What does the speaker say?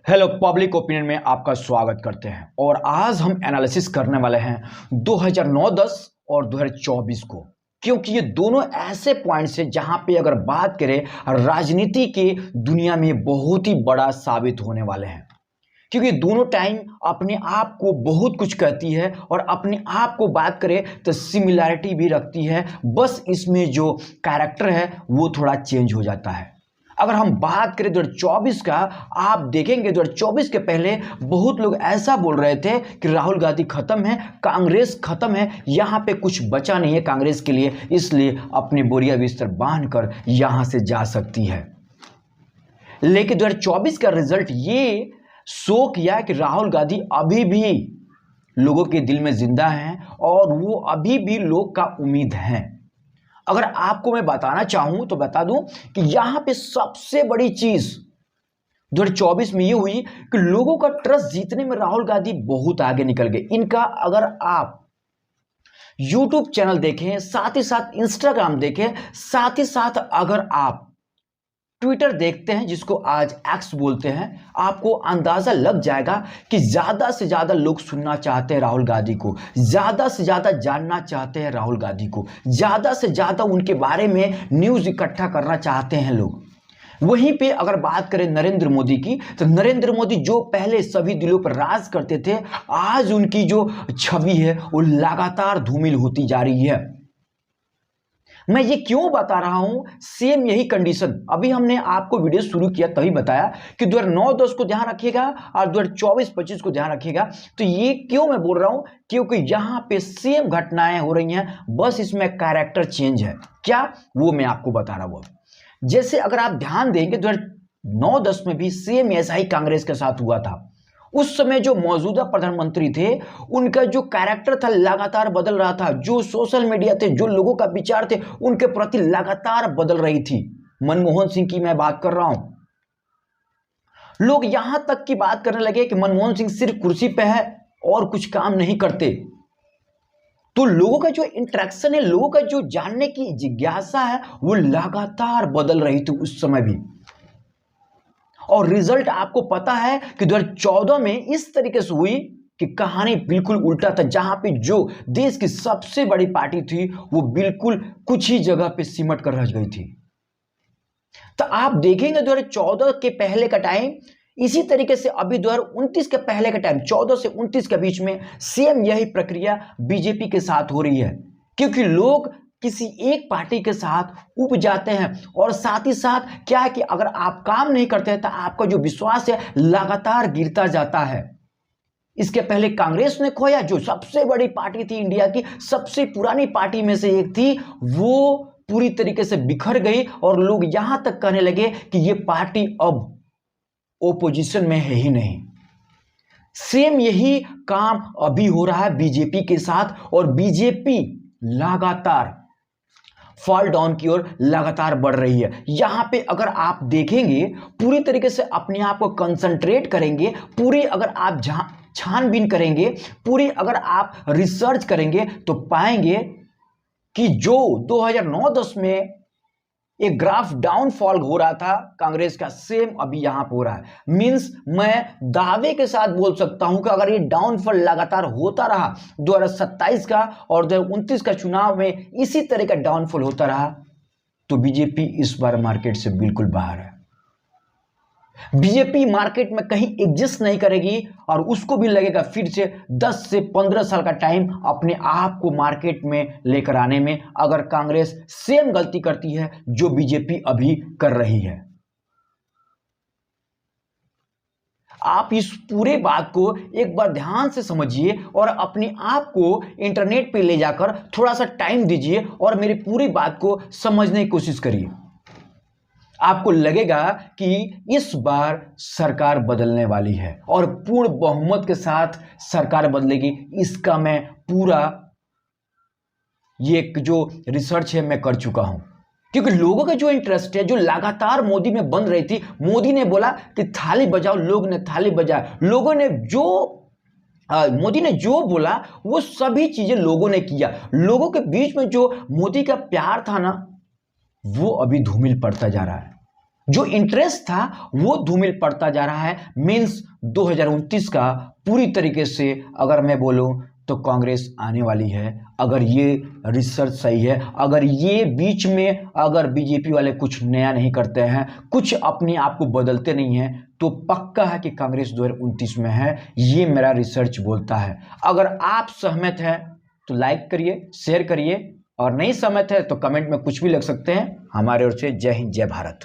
Hello, public opinion में आपका स्वागत करते हैं। और आज हम एनालिसिस करने वाले हैं 2009-10 और 2024 को, क्योंकि ये दोनों ऐसे पॉइंट्स हैं जहां पे अगर बात करें राजनीति के दुनिया में बहुत ही बड़ा साबित होने वाले हैं। क्योंकि दोनों टाइम अपने आप को बहुत कुछ कहती है और अपने आप को बात करें तो सिमिलैरिटी भी रखती है, बस इसमें जो कैरेक्टर है वो थोड़ा चेंज हो जाता है। अगर हम बात करें 2024 का, आप देखेंगे 2024 के पहले बहुत लोग ऐसा बोल रहे थे कि राहुल गांधी खत्म है, कांग्रेस खत्म है, यहां पे कुछ बचा नहीं है कांग्रेस के लिए, इसलिए अपने बोरिया बिस्तर बांध कर यहां से जा सकती है। लेकिन 2024 का रिजल्ट ये शो किया कि राहुल गांधी अभी भी लोगों के दिल में जिंदा हैं और वो अभी भी लोग का उम्मीद है। अगर आपको मैं बताना चाहूं तो बता दूं कि यहां पे सबसे बड़ी चीज 2024 में ये हुई कि लोगों का ट्रस्ट जीतने में राहुल गांधी बहुत आगे निकल गए। इनका अगर आप YouTube चैनल देखें, साथ ही साथ इंस्टाग्राम देखें, साथ ही साथ अगर आप ट्विटर देखते हैं जिसको आज एक्स बोलते हैं, आपको अंदाजा लग जाएगा कि ज्यादा से ज्यादा लोग सुनना चाहते हैं राहुल गांधी को, ज्यादा से ज्यादा जानना चाहते हैं राहुल गांधी को, ज्यादा से ज्यादा उनके बारे में न्यूज इकट्ठा करना चाहते हैं लोग। वहीं पे अगर बात करें नरेंद्र मोदी की, तो नरेंद्र मोदी जो पहले सभी दिलों पर राज करते थे, आज उनकी जो छवि है वो लगातार धूमिल होती जा रही है। मैं ये क्यों बता रहा हूं, सेम यही कंडीशन अभी हमने आपको वीडियो शुरू किया तभी बताया कि 2009-10 को ध्यान रखिएगा और 2024-25 को ध्यान रखिएगा। तो ये क्यों मैं बोल रहा हूं, क्योंकि यहां पे सेम घटनाएं हो रही हैं, बस इसमें कैरेक्टर चेंज है। क्या, वो मैं आपको बता रहा हूं। जैसे अगर आप ध्यान देंगे 2009-10 में भी सेम ऐसा ही कांग्रेस के साथ हुआ था। उस समय जो मौजूदा प्रधानमंत्री थे, उनका जो कैरेक्टर था लगातार बदल रहा था, जो सोशल मीडिया थे, जो लोगों का विचार थे उनके प्रति लगातार बदल रही थी। मनमोहन सिंह की मैं बात कर रहा हूं। लोग यहां तक की बात करने लगे कि मनमोहन सिंह सिर्फ कुर्सी पे है और कुछ काम नहीं करते। तो लोगों का जो इंटरेक्शन है, लोगों का जो जानने की जिज्ञासा है, वो लगातार बदल रही थी उस समय भी। और रिजल्ट आपको पता है कि 2014 में इस तरीके से हुई कि कहानी बिल्कुल उल्टा था, जहां पे जो देश की सबसे बड़ी पार्टी थी वो बिल्कुल कुछ ही जगह पे सिमट कर रह गई थी। तो आप देखेंगे 2014 के पहले का टाइम इसी तरीके से अभी 2029 के पहले का टाइम, 14 से 29 के बीच में सेम यही प्रक्रिया बीजेपी के साथ हो रही है। क्योंकि लोग किसी एक पार्टी के साथ उब जाते हैं और साथ ही साथ क्या है कि अगर आप काम नहीं करते हैं तो आपका जो विश्वास है लगातार गिरता जाता है। इसके पहले कांग्रेस ने खोया, जो सबसे बड़ी पार्टी थी, इंडिया की सबसे पुरानी पार्टी में से एक थी, वो पूरी तरीके से बिखर गई और लोग यहां तक कहने लगे कि ये पार्टी अब ओपोजिशन में है ही नहीं। सेम यही काम अभी हो रहा है बीजेपी के साथ और बीजेपी लगातार फॉल डाउन की ओर लगातार बढ़ रही है। यहां पे अगर आप देखेंगे, पूरी तरीके से अपने आप को कंसंट्रेट करेंगे, पूरी अगर आप छानबीन करेंगे, पूरी अगर आप रिसर्च करेंगे तो पाएंगे कि जो 2009-10 में एक ग्राफ डाउनफॉल हो रहा था कांग्रेस का, सेम अभी यहां पर हो रहा है। मींस मैं दावे के साथ बोल सकता हूं कि अगर ये डाउनफॉल लगातार होता रहा 2027 का और 2029 का चुनाव में इसी तरह का डाउनफॉल होता रहा, तो बीजेपी इस बार मार्केट से बिल्कुल बाहर है। बीजेपी मार्केट में कहीं एग्जिस्ट नहीं करेगी और उसको भी लगेगा फिर से 10 से 15 साल का टाइम अपने आप को मार्केट में लेकर आने में, अगर कांग्रेस सेम गलती करती है जो बीजेपी अभी कर रही है। आप इस पूरे बात को एक बार ध्यान से समझिए और अपने आप को इंटरनेट पे ले जाकर थोड़ा सा टाइम दीजिए और मेरी पूरी बात को समझने की कोशिश करिए। आपको लगेगा कि इस बार सरकार बदलने वाली है और पूर्ण बहुमत के साथ सरकार बदलेगी। इसका मैं पूरा ये जो रिसर्च है मैं कर चुका हूं, क्योंकि लोगों का जो इंटरेस्ट है, जो लगातार मोदी में बन रही थी, मोदी ने बोला कि थाली बजाओ, लोग ने थाली बजाया, लोगों ने जो मोदी ने जो बोला वो सभी चीजें लोगों ने किया। लोगों के बीच में जो मोदी का प्यार था ना, वो अभी धूमिल पड़ता जा रहा है। जो इंटरेस्ट था वो धूमिल पड़ता जा रहा है। मेंस 2029 का पूरी तरीके से अगर मैं बोलूं तो कांग्रेस आने वाली है, अगर ये रिसर्च सही है, अगर ये बीच में अगर बीजेपी वाले कुछ नया नहीं करते हैं, कुछ अपने आप को बदलते नहीं हैं, तो पक्का है कि कांग्रेस 2029 में है। ये मेरा रिसर्च बोलता है। अगर आप सहमत हैं तो लाइक करिए, शेयर करिए, और नहीं सहमत है तो कमेंट में कुछ भी लिख सकते हैं। हमारे ओर से जय हिंद, जय भारत।